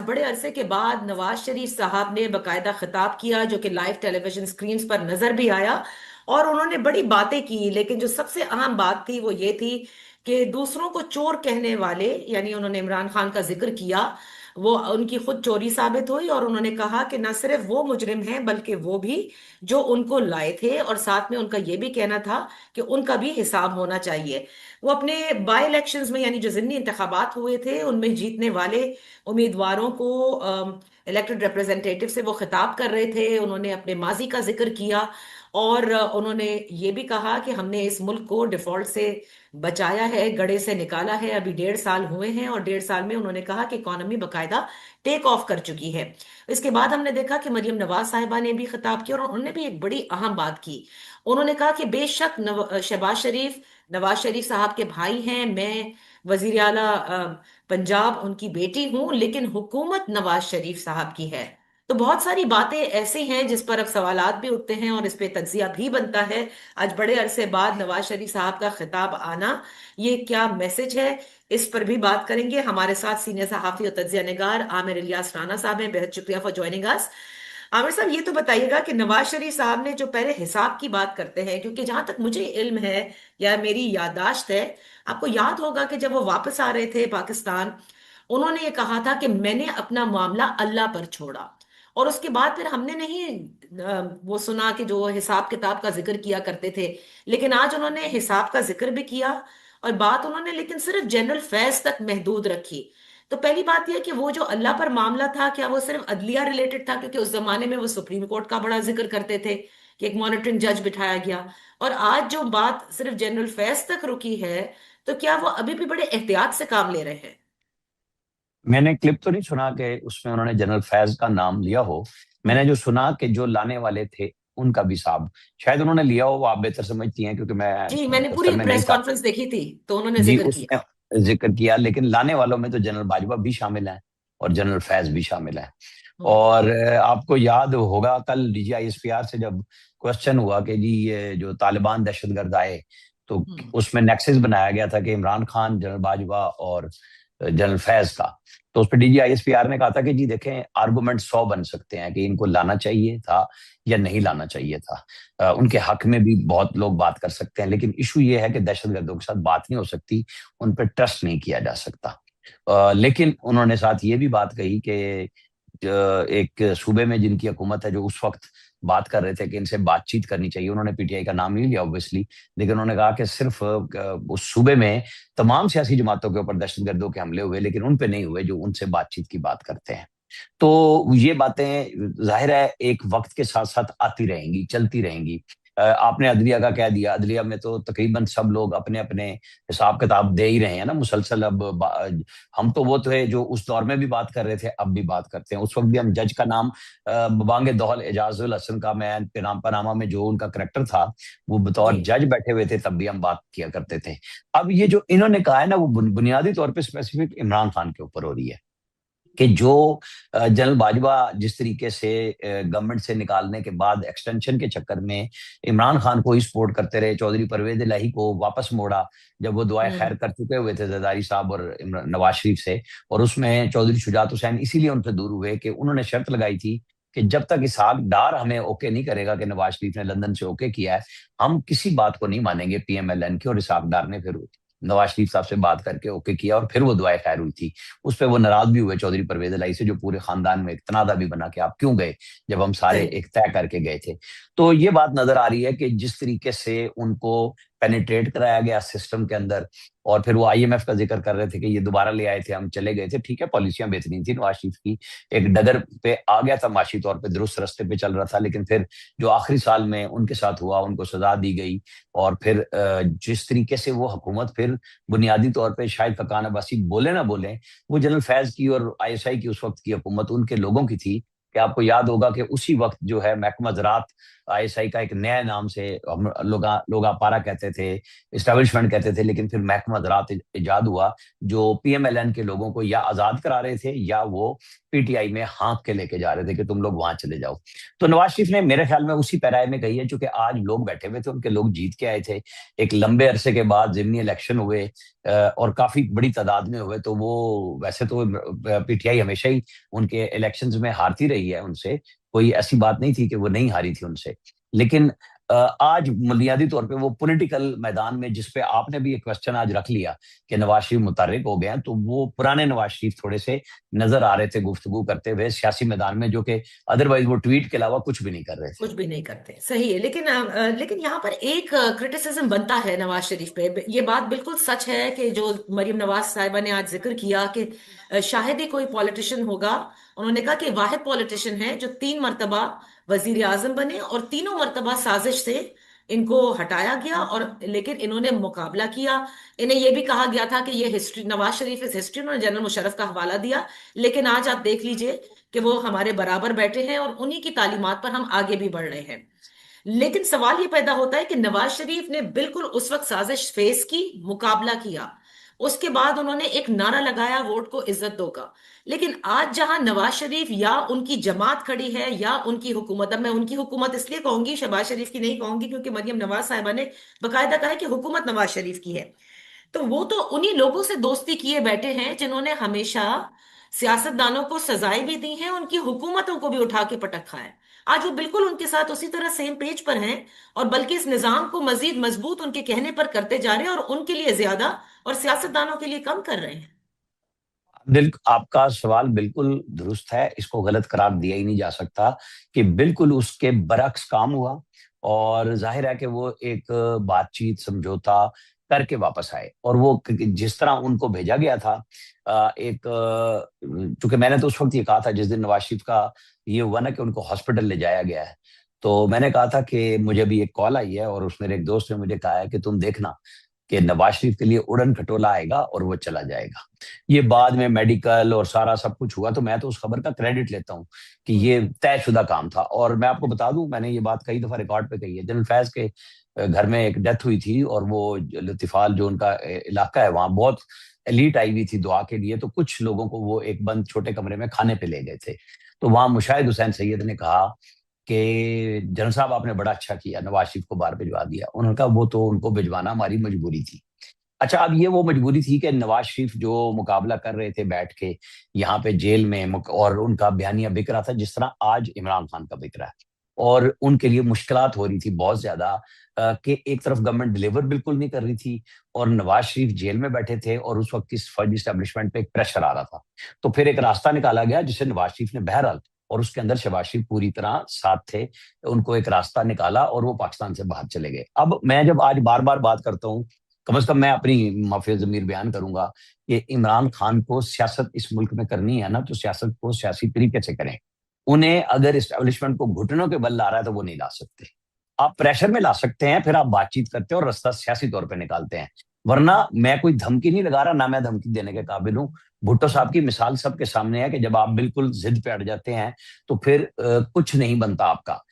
बड़े अरसे के बाद नवाज शरीफ साहब ने बकायदा खिताब किया जो कि लाइव टेलीविजन स्क्रीन्स पर नजर भी आया। और उन्होंने बड़ी बातें की, लेकिन जो सबसे अहम बात थी वो ये थी कि दूसरों को चोर कहने वाले, यानी उन्होंने इमरान खान का जिक्र किया, वो उनकी खुद चोरी साबित हुई। और उन्होंने कहा कि न सिर्फ वो मुजरिम हैं बल्कि वो भी जो उनको लाए थे, और साथ में उनका ये भी कहना था कि उनका भी हिसाब होना चाहिए। वो अपने बाई इलेक्शंस में, यानी जो ज़िमनी इंतखाबात हुए थे उनमें जीतने वाले उम्मीदवारों को, इलेक्टेड रिप्रेजेंटेटिव से वो खिताब कर रहे थे। उन्होंने अपने माजी का जिक्र किया और उन्होंने ये भी कहा कि हमने इस मुल्क को डिफॉल्ट से बचाया है, गड़े से निकाला है। अभी 1.5 साल हुए हैं और 1.5 साल में उन्होंने कहा कि इकॉनमी बकायदा टेक ऑफ कर चुकी है। इसके बाद हमने देखा कि मरियम नवाज साहिबा ने भी खिताब किया और उन्होंने भी एक बड़ी अहम बात की। उन्होंने कहा कि बेशक शहबाज शरीफ नवाज शरीफ साहब के भाई हैं, मैं वजीर आला पंजाब उनकी बेटी हूं, लेकिन हुकूमत नवाज शरीफ साहब की है। तो बहुत सारी बातें ऐसी हैं जिस पर अब सवालात भी उठते हैं और इस पे तज्जिया भी बनता है। आज बड़े अरसे बाद नवाज शरीफ साहब का खिताब आना, ये क्या मैसेज है, इस पर भी बात करेंगे। हमारे साथ सीनियर सहाफी और तज्जिया निगार आमिर इलियास राना साहब हैं। बेहद शुक्रिया फॉर ज्वाइनिंग अस। आमिर साहब, ये तो बताइएगा कि नवाज शरीफ साहब ने जो पहले हिसाब की बात करते हैं, क्योंकि जहां तक मुझे इल्म है या मेरी याददाश्त है, आपको याद होगा कि जब वो वापस आ रहे थे पाकिस्तान, उन्होंने ये कहा था कि मैंने अपना मामला अल्लाह पर छोड़ा। और उसके बाद फिर हमने नहीं वो सुना कि जो हिसाब किताब का जिक्र किया करते थे। लेकिन आज उन्होंने हिसाब का जिक्र भी किया और बात उन्होंने लेकिन सिर्फ जनरल फैज तक महदूद रखी। तो पहली बात यह कि वो जो अल्लाह पर मामला था, क्या वो सिर्फ अदलिया रिलेटेड था? क्योंकि उस जमाने में वो सुप्रीम कोर्ट का बड़ा जिक्र करते थे कि एक मॉनिटरिंग जज बिठाया गया। और आज जो बात सिर्फ जनरल फैज तक रुकी है, तो क्या वो अभी भी बड़े एहतियात से काम ले रहे हैं? मैंने क्लिप तो नहीं सुना कि उसमें उन्होंने जनरल फैज का नाम लिया हो। मैंने जो सुना कि जो लाने वाले थे उनका भी साहब शायद उन्होंने लिया हो, वो आप बेहतर समझती हैं क्योंकि मैं जी, मैंने दफ्तर पूरी में नहीं प्रेस था। कॉन्फ्रेंस देखी थी तो उन्होंने जी, जिक्र उसमें किया। जिक्र किया, लेकिन लाने वालों में तो जनरल बाजवा भी शामिल हैं और जनरल फैज भी शामिल है। हम्म। और आपको याद होगा कल DGISPR से जब क्वेश्चन हुआ कि जी ये जो तालिबान दहशतगर्द आए, तो हम्म। उसमें नेक्सस बनाया गया था कि इमरान खान, जनरल बाजवा और जनरल फैज का। तो उस पर DGISPR ने कहा था कि जी देखें, आर्गुमेंट 100 बन सकते हैं कि इनको लाना चाहिए था या नहीं लाना चाहिए था। उनके हक में भी बहुत लोग बात कर सकते हैं, लेकिन इशू ये है कि दहशतगर्दों के साथ बात नहीं हो सकती, उन पर ट्रस्ट नहीं किया जा सकता। लेकिन उन्होंने साथ ये भी बात कही कि एक सूबे में जिनकी हुकूमत है, जो उस वक्त बात कर रहे थे कि इनसे बातचीत करनी चाहिए, उन्होंने PTI का नाम नहीं लिया ऑब्वियसली, लेकिन उन्होंने कहा कि सिर्फ उस सूबे में तमाम सियासी जमातों के ऊपर दहशतगर्दों के हमले हुए, लेकिन उन पे नहीं हुए जो उनसे बातचीत की बात करते हैं। तो ये बातें जाहिर है एक वक्त के साथ साथ आती रहेंगी, चलती रहेंगी। आपने अदलिया का कह दिया, अदलिया में तो तकरीबन सब लोग अपने अपने हिसाब किताब दे ही रहे हैं ना मुसलसल। अब हम तो वो थे जो उस दौर में भी बात कर रहे थे, अब भी बात करते हैं। उस वक्त भी हम जज का नाम बबांगे दौल एजाजुल हसन का, मैं पनामा में जो उनका करेक्टर था, वो जी। बतौर जज बैठे हुए थे, तब भी हम बात किया करते थे। अब ये जो इन्होंने कहा है ना, वो बुनियादी तौर पे स्पेसिफिक इमरान खान के ऊपर हो रही है कि जो जनरल बाजवा जिस तरीके से गवर्नमेंट से निकालने के बाद एक्सटेंशन के चक्कर में इमरान खान को ही सपोर्ट करते रहे, चौधरी परवेज इलाही को वापस मोड़ा जब वो दुआएं खैर हम्म। कर चुके हुए थे जरदारी साहब और नवाज शरीफ से। और उसमें चौधरी शुजात हुसैन इसीलिए उनसे दूर हुए कि उन्होंने शर्त लगाई थी कि जब तक इसहाक डार हमें ओके नहीं करेगा कि नवाज शरीफ ने लंदन से ओके किया है, हम किसी बात को नहीं मानेंगे PMLN की। और इसहाक डार ने फिर नवाज शरीफ साहब से बात करके ओके किया और फिर वो दुआएं खैर हुई थी। उस पर वो नाराज भी हुए चौधरी परवेज इलाही से, जो पूरे खानदान में एक तनाजा भी बना कि आप क्यों गए जब हम सारे सही। एक तय करके गए थे। तो ये बात नजर आ रही है कि जिस तरीके से उनको पेनिट्रेट कराया गया सिस्टम के अंदर, और फिर वो IMF का जिक्र कर रहे थे कि ये दोबारा ले आए थे, हम चले गए थे, ठीक है पॉलिसियां बेहतरीन थी नवाज शरीफ की, एक डगर पे आ गया था, माशी तौर पे दुरुस्त रास्ते पे चल रहा था, लेकिन फिर जो आखिरी साल में उनके साथ हुआ, उनको सजा दी गई। और फिर जिस तरीके से वो हुकूमत फिर बुनियादी तौर पर शायद फकान अब्बासी बोले ना बोले, वो जनरल फैज की और ISI की उस वक्त की हुकूमत उनके लोगों की थी कि आपको याद होगा कि उसी वक्त जो है महकमा ज़राअत आईएसआई का एक नया नाम से हम लोग पारा कहते थे, इस्टेब्लिशमेंट कहते थे, लेकिन फिर महकमा ज़राअत इजाद हुआ, जो पीएमएलएन के लोगों को या आजाद करा रहे थे या वो पीटीआई में हाँक के लेके जा रहे थे कि तुम लोग वहां चले जाओ। तो नवाज शरीफ ने मेरे ख्याल में उसी पैराए में कही है, चूंकि आज लोग बैठे हुए थे, उनके लोग जीत के आए थे, एक लंबे अरसे के बाद जिमनी इलेक्शन हुए और काफी बड़ी तादाद में हुए, तो वो वैसे तो पीटीआई हमेशा ही उनके इलेक्शंस में हारती रही है, उनसे कोई ऐसी बात नहीं थी कि वो नहीं हारी थी उनसे। लेकिन आज बुनियादी तौर पे वो पॉलिटिकल मैदान में, जिस पे आपने भी एक क्वेश्चन आज रख लिया कि नवाज शरीफ मुतहर्रिक हो गए हैं, तो वो पुराने नवाज शरीफ थोड़े से नजर आ रहे थे गुफ्तगू करते हुए सियासी मैदान में, जो कि अदरवाइज वो ट्वीट के अलावा कुछ भी नहीं कर रहे थे। कुछ भी नहीं करते, सही है। लेकिन लेकिन यहाँ पर एक क्रिटिसिज्म बनता है नवाज शरीफ पे। ये बात बिल्कुल सच है कि जो मरियम नवाज साहिबा ने आज जिक्र किया कि शायद ही कोई पॉलिटिशियन होगा, उन्होंने कहा कि वाहिद पॉलिटिशियन है जो 3 मरतबा वजीर आजम बने और तीनों मरतबा साजिश से इनको हटाया गया, और लेकिन इन्होंने मुकाबला किया। इन्हें यह भी कहा गया था कि ये हिस्ट्री, नवाज शरीफ इस हिस्ट्री, उन्होंने जनरल मुशर्रफ का हवाला दिया। लेकिन आज आप देख लीजिए कि वो हमारे बराबर बैठे हैं और उन्हीं की तालीमात पर हम आगे भी बढ़ रहे हैं। लेकिन सवाल ये पैदा होता है कि नवाज शरीफ ने बिल्कुल उस वक्त साजिश फेस की, मुकाबला किया, उसके बाद उन्होंने एक नारा लगाया, वोट को इज्जत दो का। लेकिन आज जहां नवाज शरीफ या उनकी जमात खड़ी है या उनकी हुकूमत, अब मैं उनकी हुकूमत इसलिए कहूंगी, शहबाज शरीफ की नहीं कहूंगी, क्योंकि मरियम नवाज साहिबा ने बकायदा कहा है कि हुकूमत नवाज शरीफ की है। तो वो तो उन्हीं लोगों से दोस्ती किए बैठे हैं जिन्होंने हमेशा सियासतदानों को सजाएं भी दी हैं, उनकी हुकूमतों को भी उठा के पटक खाया है। आज वो बिल्कुल उनके साथ उसी तरह सेम पेज पर हैं, और बल्कि इस निजाम को मजीद मजबूत उनके कहने पर करते जा रहे हैं, और उनके लिए ज्यादा और सियासतदानों के लिए कम कर रहे हैं। दिल, आपका सवाल बिल्कुल दुरुस्त है, इसको गलत करार दिया ही नहीं जा सकता कि बिल्कुल उसके बरक्स काम हुआ, और जाहिर है कि वो एक बातचीत समझौता करके वापस आए, और वो जिस तरह उनको भेजा गया था, एक चूंकि मैंने तो उस वक्त ये कहा था जिस दिन नवाज शरीफ का ये हुआ ना कि उनको हॉस्पिटल ले जाया गया है, तो मैंने कहा था कि मुझे भी एक कॉल आई है और उस मेरे एक दोस्त ने मुझे कहा है कि तुम देखना कि नवाज शरीफ के लिए उड़न खटोला आएगा और वो चला जाएगा। ये बाद में मेडिकल और सारा सब कुछ हुआ, तो मैं तो उस खबर का क्रेडिट लेता हूँ कि ये तयशुदा काम था। और मैं आपको बता दूं, मैंने ये बात कई दफा रिकॉर्ड पे कही है, जनरल फैज के घर में एक डेथ हुई थी, और वो लतिफाल जो उनका इलाका है, वहां बहुत एलीट आई हुई थी दुआ के लिए, तो कुछ लोगों को वो एक बंद छोटे कमरे में खाने पे ले गए थे। तो वहां मुशाहिद हुसैन सैयद ने कहा कि जनरल साहब आपने बड़ा अच्छा किया, नवाज शरीफ को बाहर भिजवा दिया। उन्होंने कहा वो तो उनको भिजवाना हमारी मजबूरी थी। अच्छा, अब ये वो मजबूरी थी कि नवाज शरीफ जो मुकाबला कर रहे थे बैठ के यहाँ पे जेल में, और उनका बयानिया बिक रहा था जिस तरह आज इमरान खान का बिक रहा है, और उनके लिए मुश्किलात हो रही थी बहुत ज्यादा, कि एक तरफ गवर्नमेंट डिलीवर बिल्कुल नहीं कर रही थी, और नवाज शरीफ जेल में बैठे थे, और उस वक्त इस फर्जी स्टैब्लिशमेंट पे एक प्रेशर आ रहा था। तो फिर एक रास्ता निकाला गया जिसे नवाज शरीफ ने, बहरहाल, और उसके अंदर शहबाज शरीफ पूरी तरह साथ थे, उनको एक रास्ता निकाला और वो पाकिस्तान से बाहर चले गए। अब मैं जब आज बार बार बात करता हूँ, कम से कम मैं अपनी माफिया जमीर बयान करूंगा कि इमरान खान को सियासत इस मुल्क में करनी है ना, तो सियासत को सियासी तरीके से करें। उन्हें अगर इस्टेब्लिशमेंट को घुटनों के बल ला रहा है तो वो नहीं ला सकते। आप प्रेशर में ला सकते हैं, फिर आप बातचीत करते हैं और रास्ता सियासी तौर पर निकालते हैं। वरना मैं कोई धमकी नहीं लगा रहा, ना मैं धमकी देने के काबिल हूं। भुट्टो साहब की मिसाल सबके सामने है कि जब आप बिल्कुल जिद पे अड़ जाते हैं तो फिर कुछ नहीं बनता आपका।